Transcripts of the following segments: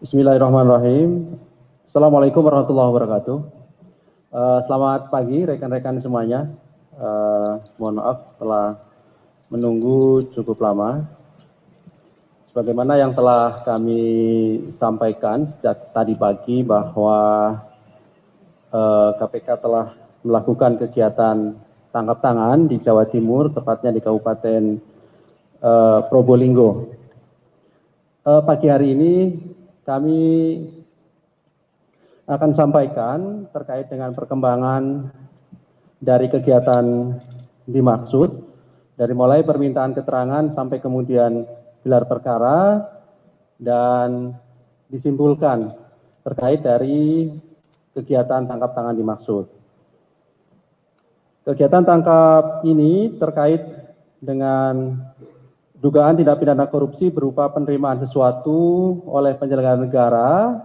Bismillahirrahmanirrahim. Assalamualaikum warahmatullahi wabarakatuh. Selamat pagi rekan-rekan semuanya. Mohon maaf telah menunggu cukup lama. Sebagaimana yang telah kami sampaikan sejak tadi pagi bahwa KPK telah melakukan kegiatan tangkap tangan di Jawa Timur, tepatnya di Kabupaten Probolinggo. Pagi hari ini kami akan sampaikan terkait dengan perkembangan dari kegiatan dimaksud, dari mulai permintaan keterangan sampai kemudian gelar perkara dan disimpulkan terkait dari kegiatan tangkap tangan dimaksud. Kegiatan tangkap ini terkait dengan dugaan tindak pidana korupsi berupa penerimaan sesuatu oleh penyelenggara negara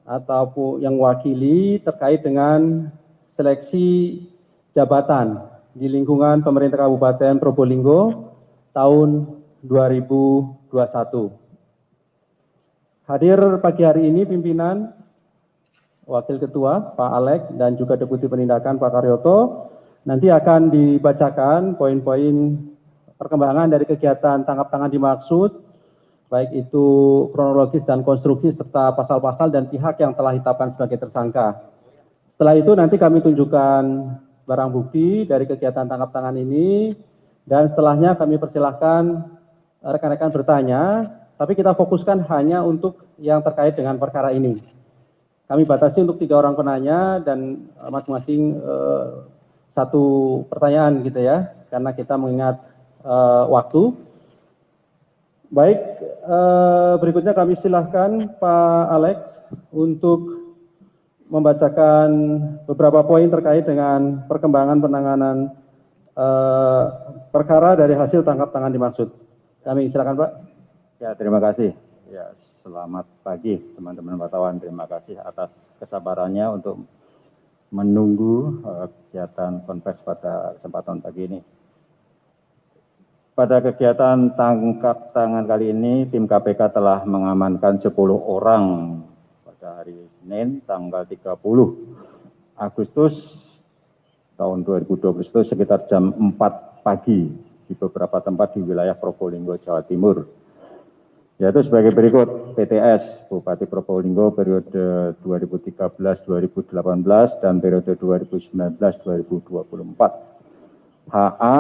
ataupun yang mewakili terkait dengan seleksi jabatan di lingkungan pemerintah Kabupaten Probolinggo tahun 2021. Hadir pagi hari ini pimpinan, Wakil Ketua Pak Alek dan juga Deputi Penindakan Pak Karyoto. Nanti akan dibacakan poin-poin perkembangan dari kegiatan tangkap tangan dimaksud, baik itu kronologis dan konstruksi serta pasal-pasal dan pihak yang telah ditetapkan sebagai tersangka. Setelah itu nanti kami tunjukkan barang bukti dari kegiatan tangkap tangan ini, dan setelahnya kami persilahkan rekan-rekan bertanya, tapi kita fokuskan hanya untuk yang terkait dengan perkara ini. Kami batasi untuk 3 orang penanya dan masing-masing satu pertanyaan gitu ya, karena kita mengingat waktu. Baik, berikutnya kami silahkan Pak Alex untuk membacakan beberapa poin terkait dengan perkembangan penanganan perkara dari hasil tangkap tangan dimaksud. Kami silakan Pak. Ya, terima kasih. Ya, selamat pagi teman-teman wartawan. Terima kasih atas kesabarannya untuk menunggu kegiatan konvers pada kesempatan pagi ini. Pada kegiatan tangkap tangan kali ini, tim KPK telah mengamankan 10 orang pada hari Senin tanggal 30 Agustus tahun 2021 sekitar jam 4 pagi di beberapa tempat di wilayah Probolinggo, Jawa Timur. Yaitu sebagai berikut: PTS, Bupati Probolinggo periode 2013-2018 dan periode 2019-2024. HA,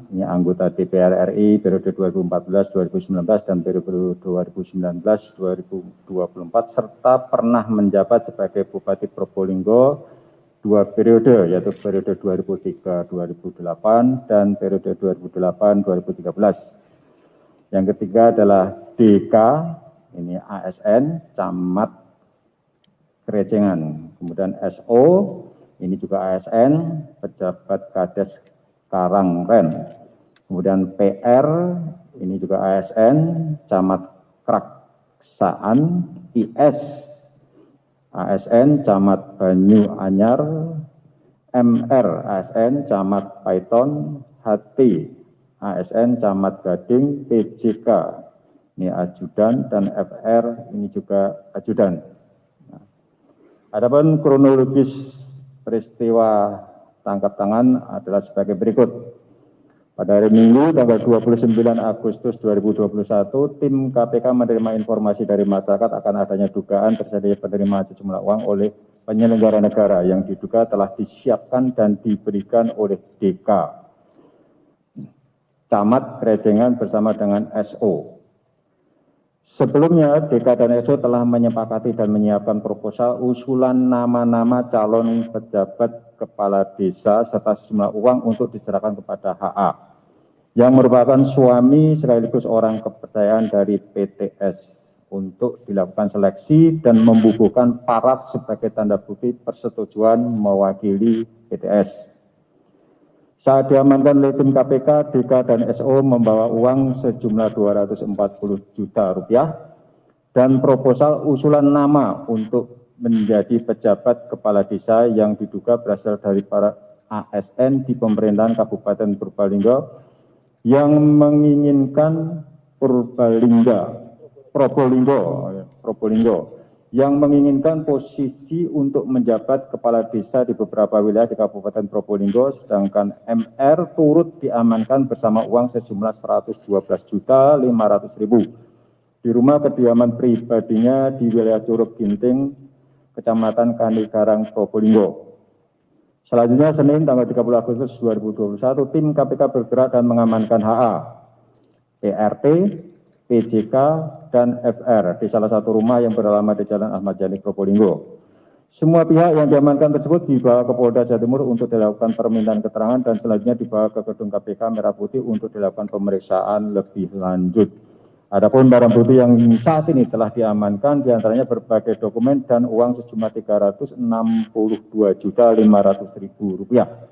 ini anggota DPR RI periode 2014-2019 dan periode 2019-2024 serta pernah menjabat sebagai Bupati Probolinggo 2 periode, yaitu periode 2003-2008 dan periode 2008-2013. Yang ketiga adalah DK, ini ASN, Camat Kerejengan. Kemudian SO, ini juga ASN, Pejabat Kades Karangren. Kemudian PR, ini juga ASN, Camat Kraksaan. IS, ASN, Camat Banyu Anyar. MR, ASN, Camat Paiton. HT, ASN, Camat Gading. PJK, ini ajudan, dan FR, ini juga ajudan. Adapun kronologis peristiwa tangkap tangan adalah sebagai berikut. Pada hari Minggu tanggal 29 Agustus 2021, tim KPK menerima informasi dari masyarakat akan adanya dugaan terjadi penerimaan sejumlah uang oleh penyelenggara negara yang diduga telah disiapkan dan diberikan oleh DK, Camat Kerejengan bersama dengan SO. Sebelumnya, DK dan SO telah menyepakati dan menyiapkan proposal usulan nama-nama calon pejabat kepala desa serta sejumlah uang untuk diserahkan kepada HA, yang merupakan suami sekaligus orang kepercayaan dari PTS untuk dilakukan seleksi dan membubuhkan paraf sebagai tanda bukti persetujuan mewakili PTS. Saat diamankan oleh tim KPK, DK dan SO membawa uang sejumlah Rp240 juta dan proposal usulan nama untuk menjadi pejabat kepala desa yang diduga berasal dari para ASN di pemerintahan Kabupaten Purbalingga yang menginginkan Probolinggo yang menginginkan posisi untuk menjabat kepala desa di beberapa wilayah di Kabupaten Probolinggo, sedangkan MR turut diamankan bersama uang sejumlah 112.500.000 di rumah kediaman pribadinya di wilayah Curug Ginting, Kecamatan Kanigarang, Probolinggo. Selanjutnya, Senin tanggal 30 Agustus 2021, tim KPK bergerak dan mengamankan HA, PRT, PJK, dan FR di salah satu rumah yang beralamat di Jalan Ahmad Yani, Probolinggo. Semua pihak yang diamankan tersebut dibawa ke Polda Jawa Timur untuk dilakukan permintaan keterangan dan selanjutnya dibawa ke gedung KPK Merah Putih untuk dilakukan pemeriksaan lebih lanjut. Adapun barang bukti yang saat ini telah diamankan diantaranya berbagai dokumen dan uang sejumlah Rp362.500.000.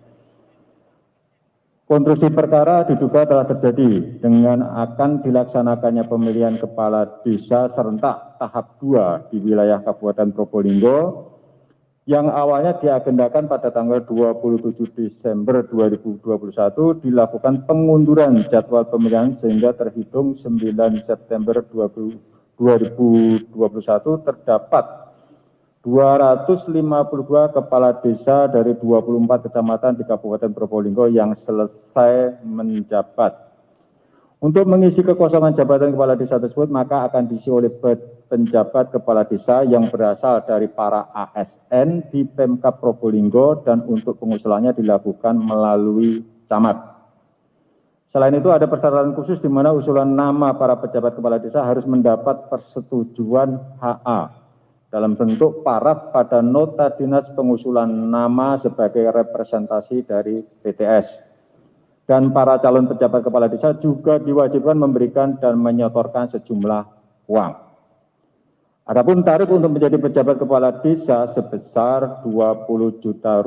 Konstruksi perkara diduga telah terjadi dengan akan dilaksanakannya pemilihan kepala desa serentak tahap 2 di wilayah Kabupaten Probolinggo yang awalnya diagendakan pada tanggal 27 Desember 2021 dilakukan pengunduran jadwal pemilihan sehingga terhitung 9 September 2021 terdapat 252 kepala desa dari 24 kecamatan di Kabupaten Probolinggo yang selesai menjabat. Untuk mengisi kekosongan jabatan kepala desa tersebut, maka akan diisi oleh penjabat kepala desa yang berasal dari para ASN di Pemkab Probolinggo dan untuk pengusulannya dilakukan melalui camat. Selain itu ada persyaratan khusus di mana usulan nama para pejabat kepala desa harus mendapat persetujuan HA dalam bentuk paraf pada nota dinas pengusulan nama sebagai representasi dari PTS. Dan para calon pejabat kepala desa juga diwajibkan memberikan dan menyetorkan sejumlah uang. Adapun tarif untuk menjadi pejabat kepala desa sebesar Rp20 juta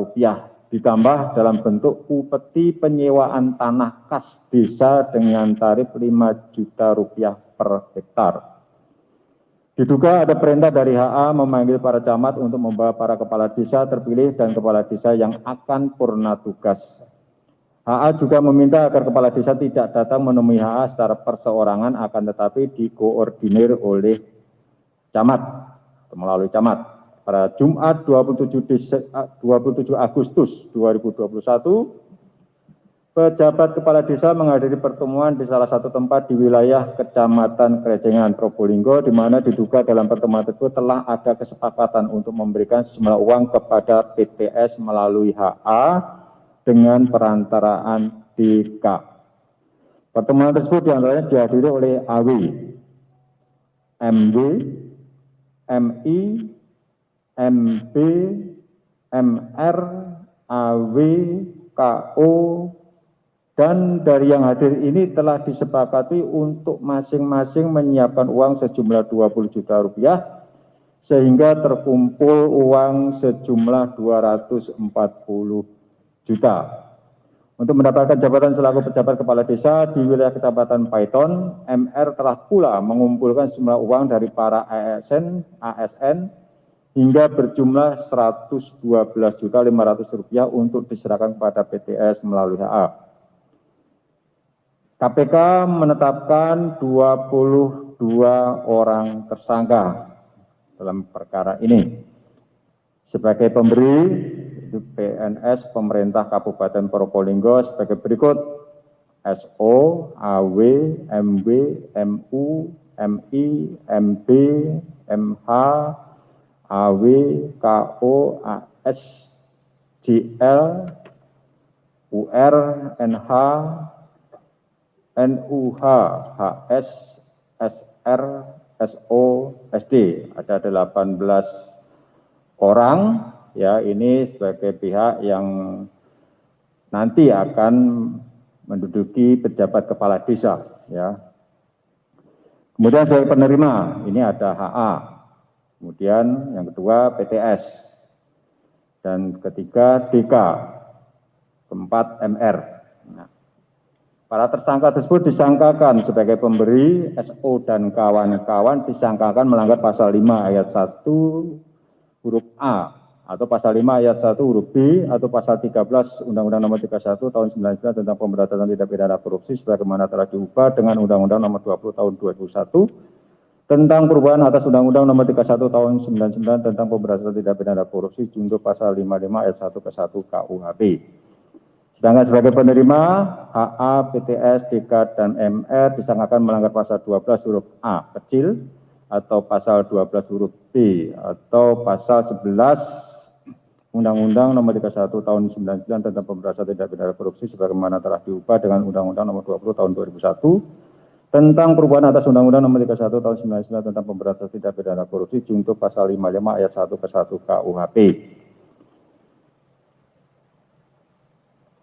ditambah dalam bentuk upeti penyewaan tanah kas desa dengan tarif Rp5 juta per hektar. Diduga ada perintah dari HA memanggil para camat untuk membawa para kepala desa terpilih dan kepala desa yang akan purna tugas. HA juga meminta agar kepala desa tidak datang menemui HA secara perseorangan akan tetapi dikoordinir oleh camat, melalui camat. Pada Jumat 27 Agustus 2021, pejabat kepala desa menghadiri pertemuan di salah satu tempat di wilayah Kecamatan Krejengan, Probolinggo, di mana diduga dalam pertemuan tersebut telah ada kesepakatan untuk memberikan sejumlah uang kepada PTS melalui HA dengan perantaraan DK. Pertemuan tersebut diantaranya dihadiri oleh AW, MW, MI, MB, MR, AW, KO, dan dari yang hadir ini telah disepakati untuk masing-masing menyiapkan uang sejumlah Rp20 juta sehingga terkumpul uang sejumlah Rp240 juta. Untuk mendapatkan jabatan selaku pejabat kepala desa di wilayah Kecamatan Paiton, MR telah pula mengumpulkan sejumlah uang dari para ASN hingga berjumlah Rp112.500 untuk diserahkan kepada PTS melalui HA. KPK menetapkan 22 orang tersangka dalam perkara ini. Sebagai pemberi, itu PNS pemerintah Kabupaten Probolinggo sebagai berikut: SO, AW, MW, MU, MI, MB, MH, AW, KO, AS, JL, UR, NH, NUH, HS, SR, SO, SD. Ada 18 orang, ya, ini sebagai pihak yang nanti akan menduduki pejabat kepala desa, ya. Kemudian sebagai penerima, ini ada HA. Kemudian yang kedua PTS. Dan ketiga DK. Keempat MR. Nah, para tersangka tersebut disangkakan sebagai pemberi, SO dan kawan-kawan disangkakan melanggar pasal 5 ayat 1 huruf A atau pasal 5 ayat 1 huruf B atau pasal 13 Undang-Undang Nomor 31 Tahun 1999 tentang pemberantasan tindak pidana korupsi sebagaimana telah diubah dengan Undang-Undang Nomor 20 Tahun 2001 tentang perubahan atas Undang-Undang Nomor 31 Tahun 99 tentang pemberantasan tindak pidana korupsi junto pasal 55 ayat 1 ke 1 KUHP. Sedangkan sebagai penerima, HA, PTS, DK, dan MR disangkakan melanggar pasal 12 huruf A kecil atau pasal 12 huruf B atau pasal 11 Undang-Undang Nomor 31 Tahun 99 tentang pemberantasan tindak pidana korupsi sebagaimana telah diubah dengan Undang-Undang Nomor 20 Tahun 2001 tentang perubahan atas Undang-Undang Nomor 31 Tahun 99 tentang pemberantasan tindak pidana korupsi junto pasal 55 ayat 1 ke 1 KUHP.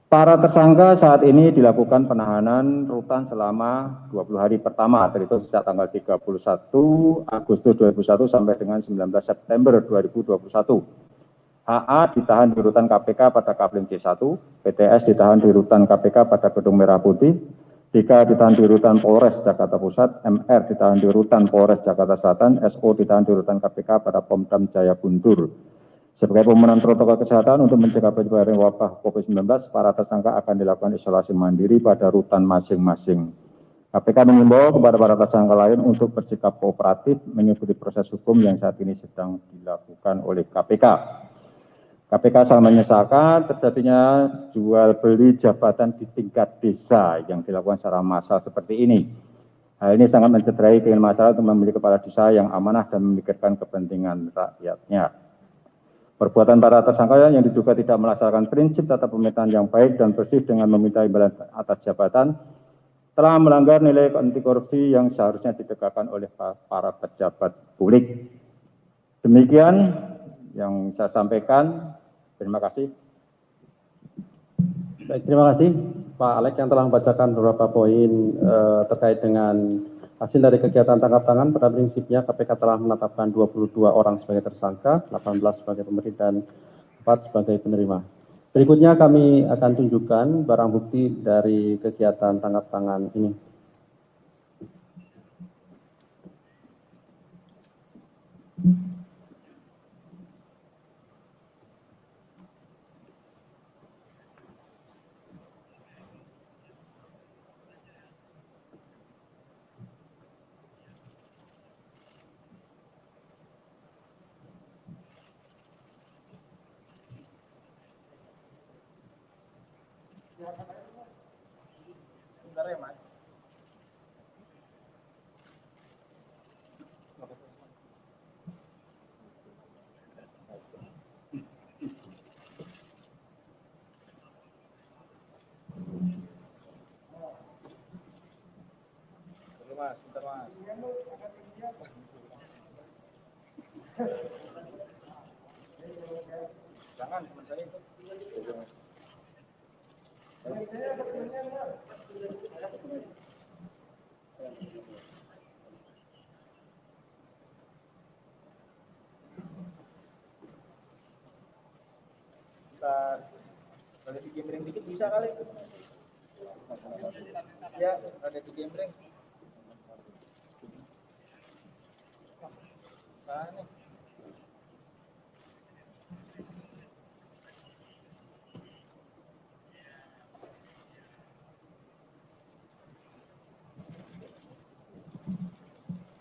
Para tersangka saat ini dilakukan penahanan rutan selama 20 hari pertama, terhitung sejak tanggal 31 Agustus 2001 sampai dengan 19 September 2021. HA ditahan di rutan KPK pada Kapling C1, PTS ditahan di rutan KPK pada Gedung Merah Putih, DK ditahan di rutan Polres Jakarta Pusat, MR ditahan di rutan Polres Jakarta Selatan, SO ditahan di rutan KPK pada Pomdam Jaya Guntur. Sebagai pemenuhan protokol kesehatan untuk mencegah penyebaran wabah COVID-19, para tersangka akan dilakukan isolasi mandiri pada rutan masing-masing. KPK mengimbau kepada para tersangka lain untuk bersikap kooperatif mengikuti proses hukum yang saat ini sedang dilakukan oleh KPK. KPK sangat menyesalkan terjadinya jual beli jabatan di tingkat desa yang dilakukan secara massal seperti ini. Hal ini sangat mencederai keinginan masyarakat untuk memiliki kepala desa yang amanah dan memikirkan kepentingan rakyatnya. Perbuatan para tersangka yang diduga tidak melaksanakan prinsip tata pemerintahan yang baik dan bersih dengan meminta imbalan atas jabatan telah melanggar nilai anti korupsi yang seharusnya ditegakkan oleh para pejabat publik. Demikian yang saya sampaikan. Terima kasih. Baik, terima kasih Pak Alek yang telah membacakan beberapa poin terkait dengan hasil dari kegiatan tangkap tangan. Pada prinsipnya KPK telah menetapkan 22 orang sebagai tersangka, 18 sebagai pemberi dan 4 sebagai penerima. Berikutnya kami akan tunjukkan barang bukti dari kegiatan tangkap tangan ini. Sebentar ya, Mas. Mas, bentar, Mas. Jangan, teman saya itu. Bentar. Ada digembreng dikit bisa kali. Ya, ada digembreng. Sana nih.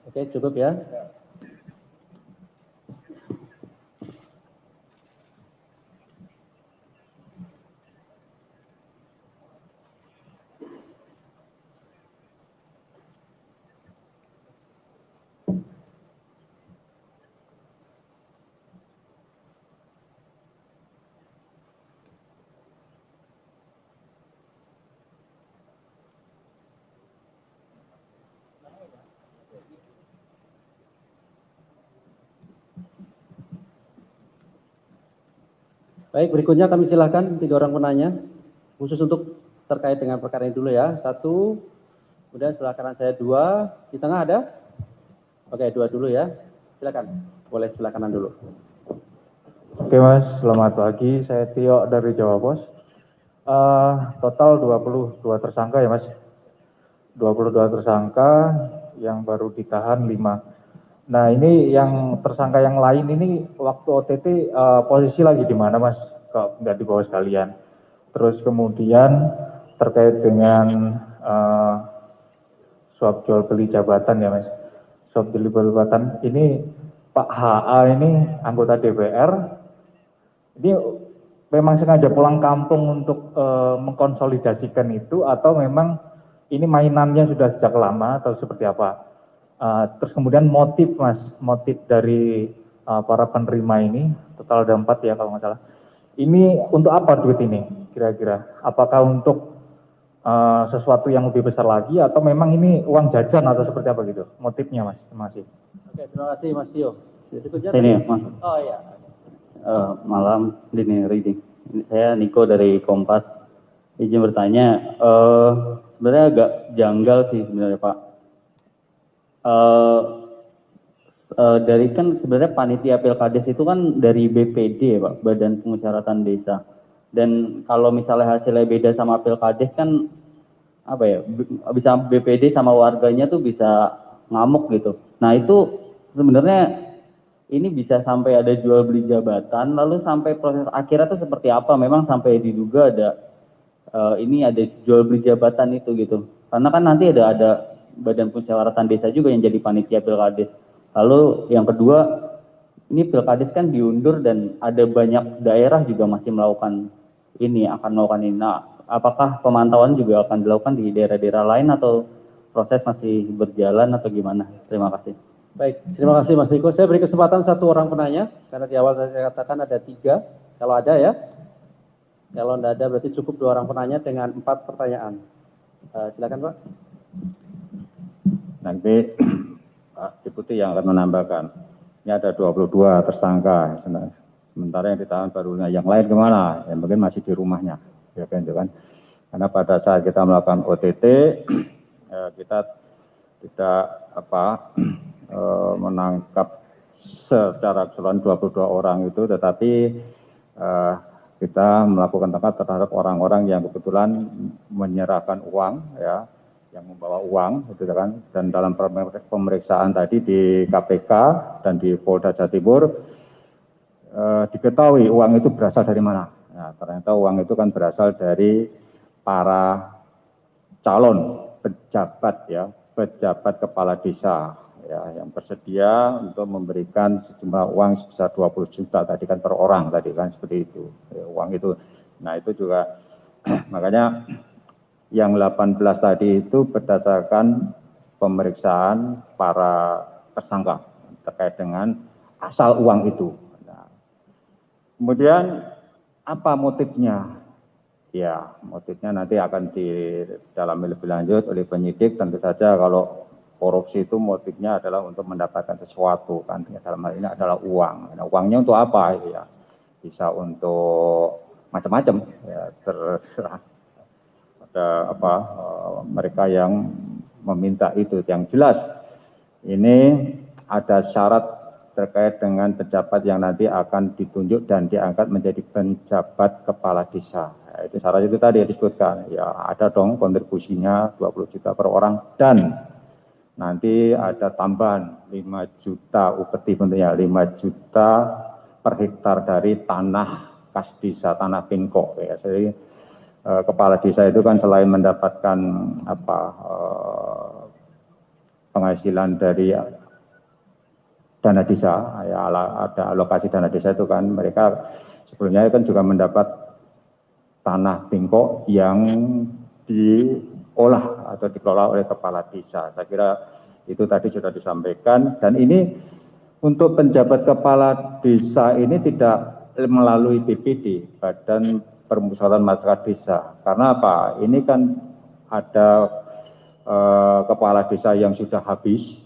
Oke, cukup ya. Baik, berikutnya kami silakan 3 orang penanya, khusus untuk terkait dengan perkara ini dulu ya. 1, kemudian sebelah kanan saya 2, di tengah ada? Oke, 2 dulu ya. Silakan, boleh sebelah kanan dulu. Oke Mas, selamat pagi. Saya Tio dari Jawa Pos. Total 22 tersangka ya Mas. 22 tersangka yang baru ditahan 5. Nah ini yang tersangka yang lain ini waktu OTT posisi lagi di mana Mas? Kok nggak dibawa sekalian? Terus kemudian terkait dengan suap jual beli jabatan ya Mas. Sob Pelibatan ini Pak HA ini anggota DPR, ini memang sengaja pulang kampung untuk mengkonsolidasikan itu atau memang ini mainannya sudah sejak lama atau seperti apa? Terus kemudian motif Mas, motif dari para penerima ini, total ada 4 ya kalau nggak salah. Ini untuk apa duit ini kira-kira? Apakah untuk sesuatu yang lebih besar lagi atau memang ini uang jajan atau seperti apa gitu? Motifnya Mas, terima kasih. Oke, terima kasih Mas Tio. Sini, Mas. Oh iya. Malam, Dini Reading. Ini saya Niko dari Kompas. Izin bertanya, sebenarnya agak janggal sih sebenarnya Pak. Dari kan sebenarnya panitia Pilkades itu kan dari BPD ya Pak, Badan Permusyawaratan Desa. Dan kalau misalnya hasilnya beda sama Pilkades kan apa ya, bisa BPD sama warganya tuh bisa ngamuk gitu. Nah itu sebenarnya ini bisa sampai ada jual beli jabatan, lalu sampai proses akhirnya itu seperti apa? Memang sampai diduga ada ini ada jual beli jabatan itu gitu. Karena kan nanti ada Badan Permusyawaratan Desa juga yang jadi panitia Pilkades. Lalu yang kedua, ini Pilkades kan diundur dan ada banyak daerah juga masih melakukan ini, akan melakukan ini. Nah, apakah pemantauan juga akan dilakukan di daerah-daerah lain atau proses masih berjalan atau gimana? Terima kasih. Baik, terima kasih Mas Niko. Saya beri kesempatan 1 orang penanya, karena di awal saya katakan ada 3, kalau ada ya. Kalau tidak ada berarti cukup 2 orang penanya dengan 4 pertanyaan. Silakan Pak. Nanti Pak Deputi yang akan menambahkan. Ini ada 22 tersangka, sementara yang ditahan barunya. Yang lain kemana? Yang mungkin masih di rumahnya, ya kan? Karena pada saat kita melakukan OTT, kita tidak menangkap secara keseluruhan 22 orang itu, tetapi kita melakukan tangkap terhadap orang-orang yang kebetulan menyerahkan uang, ya, yang membawa uang, gitu kan. Dan dalam pemeriksaan tadi di KPK dan di Polda Jawa Timur diketahui uang itu berasal dari mana. Nah, ternyata uang itu kan berasal dari para calon pejabat, ya, pejabat kepala desa, ya, yang bersedia untuk memberikan sejumlah uang sebesar 20 juta tadi kan per orang tadi kan seperti itu, ya, uang itu. Nah itu juga makanya yang 18 tadi itu berdasarkan pemeriksaan para tersangka terkait dengan asal uang itu. Nah, kemudian apa motifnya? Ya, motifnya nanti akan didalami lebih lanjut oleh penyidik. Tentu saja kalau korupsi itu motifnya adalah untuk mendapatkan sesuatu kan, dalam hal ini adalah uang. Nah, uangnya untuk apa? Ya, bisa untuk macam-macam. Ya, terserah ada mereka yang meminta itu. Yang jelas ini ada syarat terkait dengan pejabat yang nanti akan ditunjuk dan diangkat menjadi penjabat kepala desa. Ya, itu syarat itu tadi yang disebutkan. Ya, ada dong kontribusinya 20 juta per orang dan nanti ada tambahan 5 juta upeti tentunya, 5 juta per hektar dari tanah kas desa, tanah pinko. Ya. Jadi kepala desa itu kan selain mendapatkan penghasilan dari dana desa, ya, ada alokasi dana desa itu kan mereka sebelumnya kan juga mendapat tanah pinko yang diolah atau dikelola oleh kepala desa. Saya kira itu tadi sudah disampaikan dan ini untuk penjabat kepala desa ini tidak melalui BPD, Badan Permusyawaratan Masyarakat Desa. Karena apa? Ini kan ada kepala desa yang sudah habis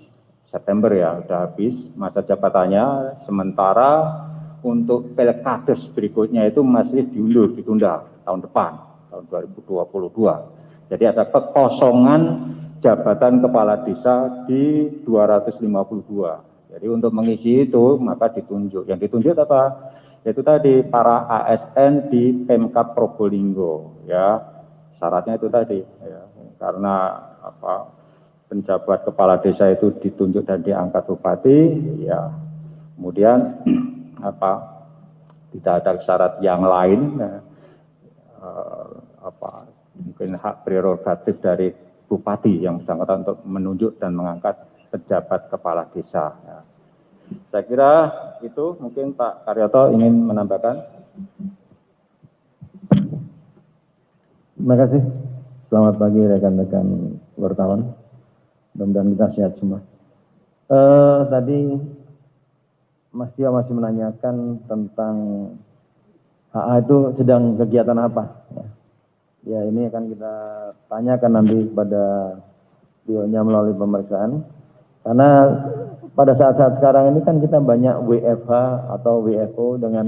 September ya, sudah habis masa jabatannya, sementara untuk Pilkades berikutnya itu masih diundur, ditunda tahun depan, tahun 2022. Jadi ada kekosongan jabatan kepala desa di 252. Jadi untuk mengisi itu maka ditunjuk. Yang ditunjuk apa? Yaitu tadi para ASN di Pemkab Probolinggo. Ya, syaratnya itu tadi. Ya, karena penjabat kepala desa itu ditunjuk dan diangkat bupati. Ya, kemudian tidak ada syarat yang lain. Ya, mungkin hak prerogatif dari bupati yang bersangkutan untuk menunjuk dan mengangkat pejabat kepala desa. Ya. Saya kira itu, mungkin Pak Karyoto ingin menambahkan. Terima kasih. Selamat pagi rekan-rekan wartawan. Mudah-mudahan kita sehat semua. Tadi Mas Tio masih menanyakan tentang HA itu sedang kegiatan apa. Ya ini akan kita tanyakan nanti kepada Tio-nya melalui pemeriksaan. Karena pada saat-saat sekarang ini kan kita banyak WFH atau WFO dengan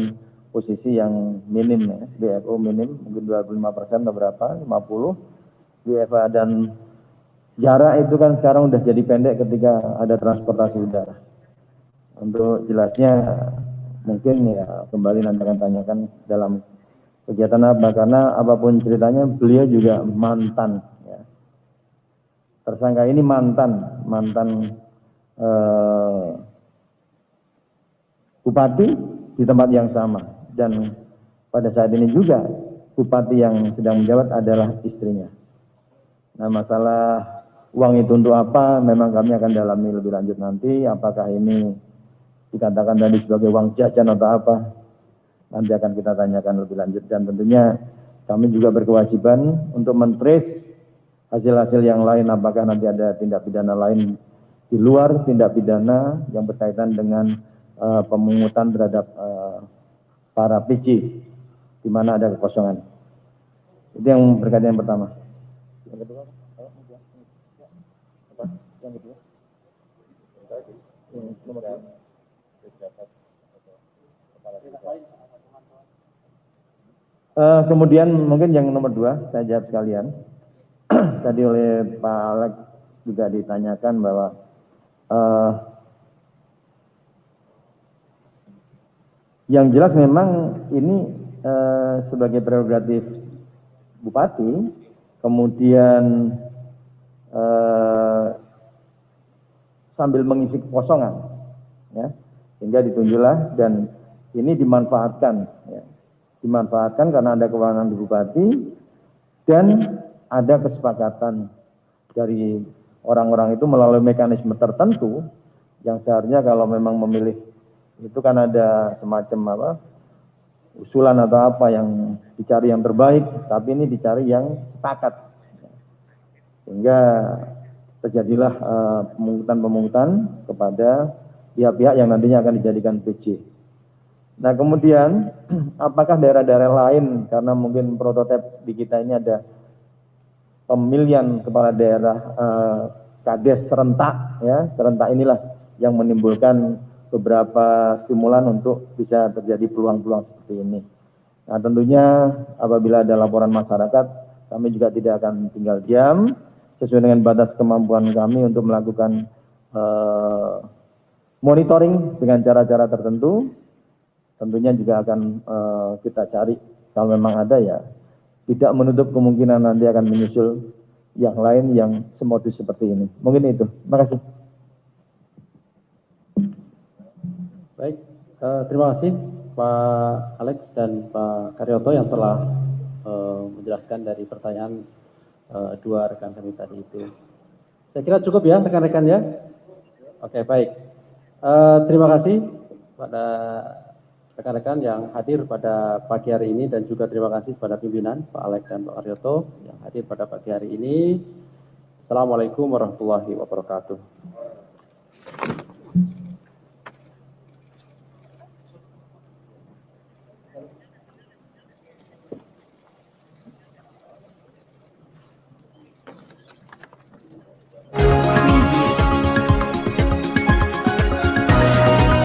posisi yang minim ya. WFO minim mungkin 25% atau berapa, 50. WFH dan jarak itu kan sekarang udah jadi pendek ketika ada transportasi udara. Untuk jelasnya mungkin ya kembali nanti akan tanyakan dalam kegiatan apa, karena apapun ceritanya beliau juga mantan ya. Tersangka ini mantan bupati di tempat yang sama, dan pada saat ini juga bupati yang sedang menjabat adalah istrinya. Nah, masalah uang itu untuk apa, memang kami akan dalami lebih lanjut nanti, apakah ini dikatakan tadi sebagai uang jajan atau apa, nanti akan kita tanyakan lebih lanjut. Dan tentunya kami juga berkewajiban untuk men-trace hasil-hasil yang lain, apakah nanti ada tindak pidana lain di luar tindak pidana yang berkaitan dengan pemungutan terhadap para PJ, di mana ada kekosongan. Itu yang berkaitan yang pertama. Yang kedua, yang kedua, kemudian mungkin yang nomor 2 saya jawab sekalian. Tadi oleh Pak Alex juga ditanyakan bahwa yang jelas memang ini sebagai prerogatif bupati, kemudian sambil mengisi kekosongan, ya, sehingga ditunjuklah dan ini dimanfaatkan, ya, dimanfaatkan karena ada kewenangan di bupati dan ada kesepakatan dari orang-orang itu melalui mekanisme tertentu yang seharusnya kalau memang memilih itu kan ada semacam apa usulan atau apa yang dicari yang terbaik, tapi ini dicari yang sepakat, sehingga terjadilah pemungutan kepada pihak-pihak yang nantinya akan dijadikan PJ. Nah kemudian apakah daerah-daerah lain, karena mungkin prototipe di kita ini ada pemilihan kepala daerah kades serentak, ya, serentak inilah yang menimbulkan beberapa stimulan untuk bisa terjadi peluang-peluang seperti ini. Nah tentunya apabila ada laporan masyarakat, kami juga tidak akan tinggal diam, sesuai dengan batas kemampuan kami untuk melakukan monitoring dengan cara-cara tertentu. Tentunya juga akan kita cari, kalau memang ada ya, tidak menutup kemungkinan nanti akan menyusul yang lain yang semodus seperti ini. Mungkin itu. Terima kasih. Baik, terima kasih Pak Alex dan Pak Karyoto yang telah menjelaskan dari pertanyaan dua rekan kami tadi itu. Saya kira cukup ya rekan-rekan ya. Oke, baik. Terima kasih pada rekan-rekan yang hadir pada pagi hari ini dan juga terima kasih kepada pimpinan Pak Alex dan Pak Karyoto yang hadir pada pagi hari ini. Assalamualaikum warahmatullahi wabarakatuh.